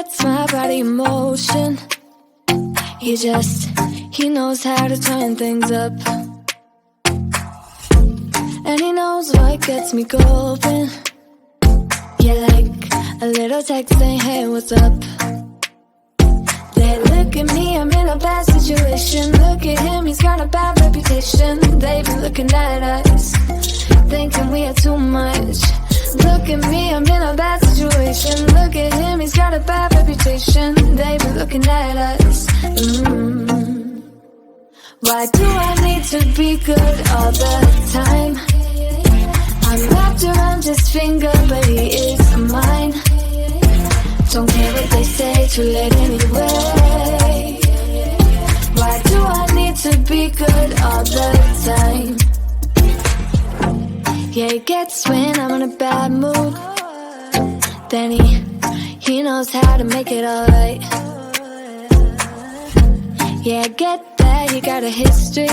sets my body in motion. He knows how to turn things up. And he knows what gets me going. Yeah, like a little text saying, hey, what's up? They look at me, I'm in a bad situation. Look at him, he's got a bad reputation. They be looking at us, thinking we are too much. Look at me, I'm in a bad situation. Look at him, he's got a bad reputation. They be looking at us. Why do I need to be good all the time? I'm wrapped around his finger, but he is mine. Don't care what they say, too late anyway. Why do I need to be good all the time? Yeah, he gets when I'm in a bad mood. Then he knows how to make it alright. Yeah, I get that you got a history,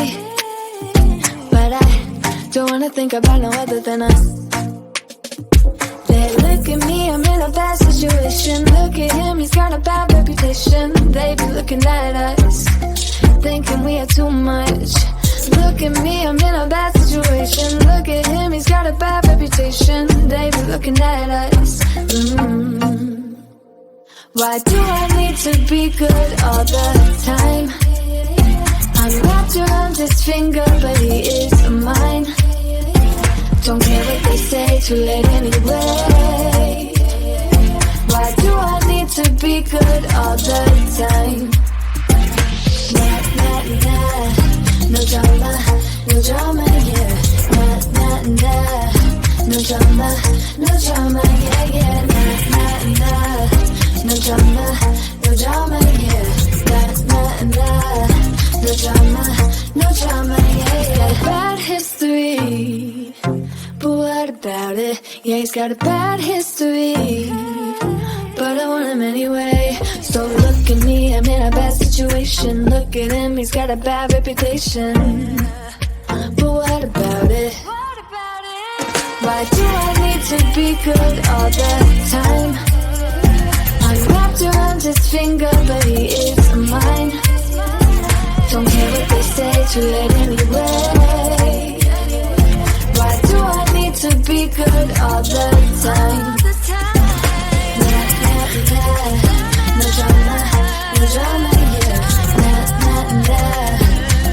but I don't wanna think about no other than us. They look at me, I'm in a bad situation. Look at him, he's got a bad reputation. They be looking at us, thinking we are too much. Look at me, I'm in a bad situation. Look at him, he's got a bad reputation. They be looking at us. Why do I need to be good all the time? I'm wrapped around his finger, but he is mine. Don't care what they say, too late anyway. Why do I need to be good all the time? Nah, nah, nah. No drama, no drama, yeah. Nah, nah, nah. No drama, no drama, yeah, yeah. Nah, nah, nah. No drama, no drama, yeah. Nah, nah, nah. No drama, no drama, yeah, yeah. Bad history, but what about it? Yeah, he's got a bad history, but I want him anyway. So look at me, I'm in a bad situation. Look at him, he's got a bad reputation, but what about it? Why do I need to be good all the time? I'm wrapped around his finger, but he is mine. Don't care what they say, too late anyway. Why do I need to be good all the time? Nah, nah, nah. No drama, no drama, yeah. Nah, nah, nah.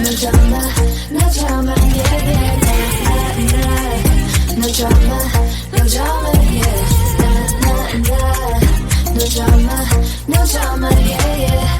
No drama, no drama, yeah, yeah. Nah, nah, nah. No drama, no drama, yeah. Nah, nah, nah. No drama, no drama, yeah, yeah.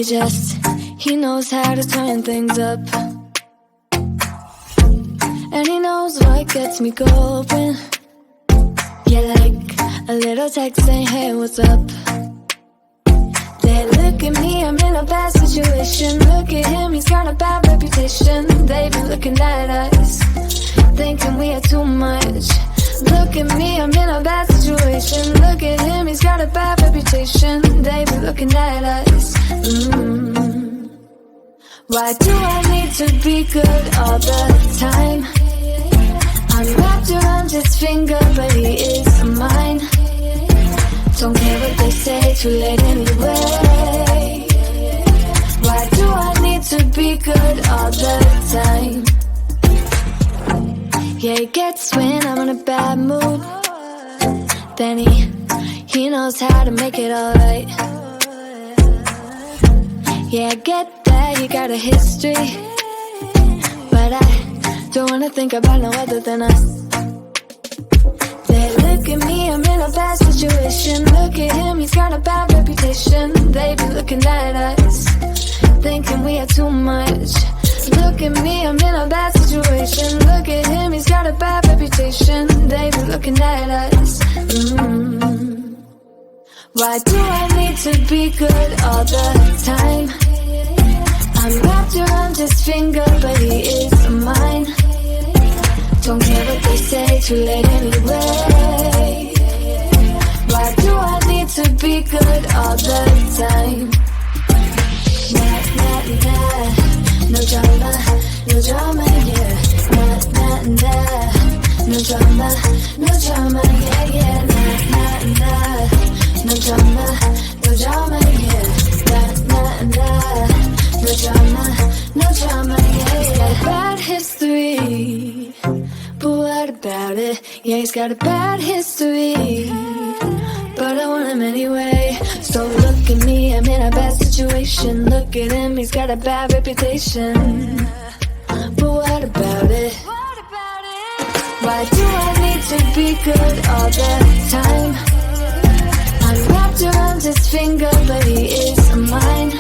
He knows how to turn things up. And he knows what gets me going. Yeah, like a little text saying, hey, what's up? They look at me, I'm in a bad situation. Look at him, he's got a bad reputation. They be looking at us, thinking we are too much. Look at me, I'm in a bad situation. Look at him, he's got a bad reputation. They be looking at us. Why do I need to be good all the time? I'm wrapped around his finger, but he is mine. Don't care what they say, too late anyway. Why do I need to be good all the time? Yeah, he gets when I'm in a bad mood. Then he knows how to make it alright. Yeah, I get that he got a history, but I don't wanna think about no other than us. They look at me, I'm in a bad situation. Look at him, he's got a bad reputation. They be looking at us, thinking we are too much. Look at me, I'm in a bad situation. Look at him, he's got a bad reputation. They be looking at us. Why do I need to be good all the time? I'm wrapped around his finger, but he is mine. Don't care what they say, too late anyway. Why do I need to be good all the time? Nah, nah, nah, no drama, no drama, yeah. Nah, nah, nah, no drama, no drama, yeah, yeah. Nah, nah, nah, no drama, no drama, yeah. Nah, nah, nah, no drama, no drama, yeah, yeah. Bad history, but what about it? Yeah, he's got a bad history, but I want him anyway. So look at me, I'm in a bad situation. Look at him, he's got a bad reputation, but what about it? Why do I need to be good all the time? I'm wrapped around his finger, but he is mine.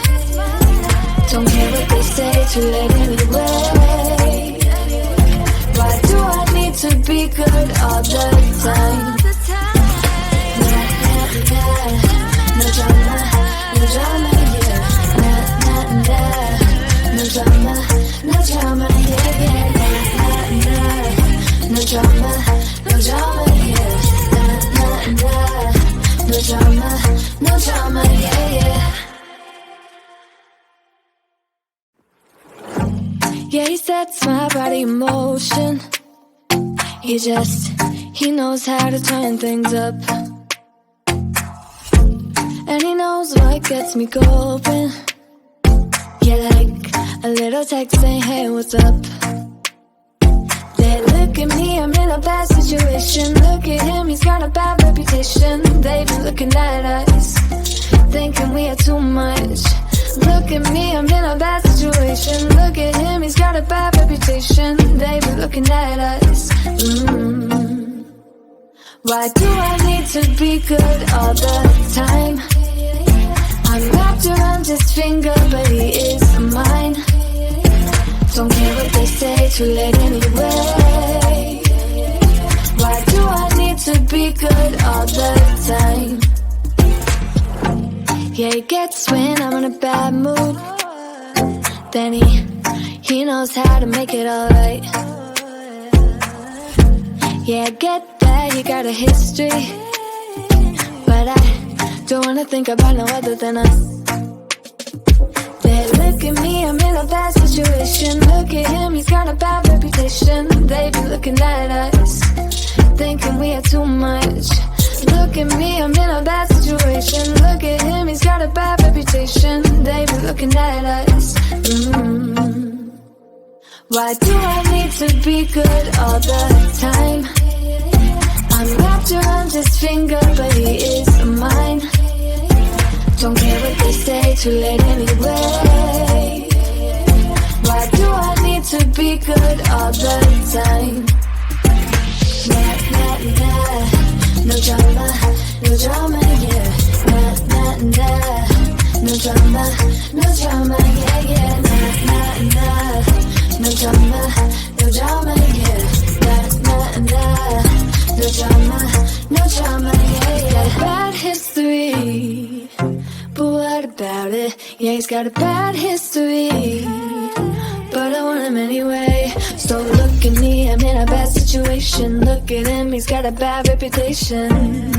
Don't care what they say, too late anyway. Why do I need to be good all the time? Nah, nah, nah, no drama, no drama, yeah. Nah, nah, nah, no drama, no drama, yeah, yeah. Nah, nah, nah, no drama, no drama, yeah. Nah, nah, nah, no drama, no drama, yeah, yeah. Yeah, he sets my body in motion. He knows how to turn things up. And he knows what gets me going. Yeah, like a little text saying, hey, what's up? They look at me, I'm in a bad situation. Look at him, he's got a bad reputation. They be looking at us, thinking we are too much. Look at me, I'm in a bad situation. Look at him, he's got a bad reputation. They be looking at us. Why do I need to be good all the time? I'm wrapped around his finger, but he is mine. Don't care what they say, too late anyway. Why do I need to be good all the time? Yeah, he gets when I'm in a bad mood. Then he knows how to make it alright. Yeah, I get that he got a history, but I don't wanna think about no other than us. They look at me, I'm in a bad situation. Look at him, he's got a bad reputation. They be looking at us, thinking we are too much. Look at me, I'm in a bad situation. Look at him, he's got a bad reputation. They be looking at us. Why do I need to be good all the time? I'm wrapped around his finger, but he is mine. Don't care what they say, too late anyway. Why do I need to be good all the time? Nah, nah, nah, no drama, yeah. Nah, nah, nah, no drama, yeah, yeah, nah, nah, nah. No drama, yeah, nah, nah, nah. No drama, yeah, yeah. Bad history, but what about it? Yeah, he's got a bad history, but I want him anyway. So look at me, I'm in a bad situation. Look at him, he's got a bad reputation.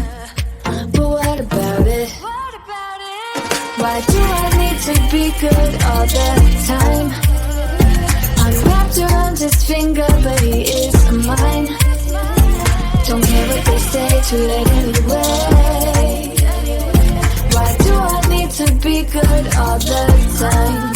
But what about it? Why do I need to be good all the time? I'm wrapped around his finger, but he is mine. Don't care what they say, too late anyway. Why do I need to be good all the time?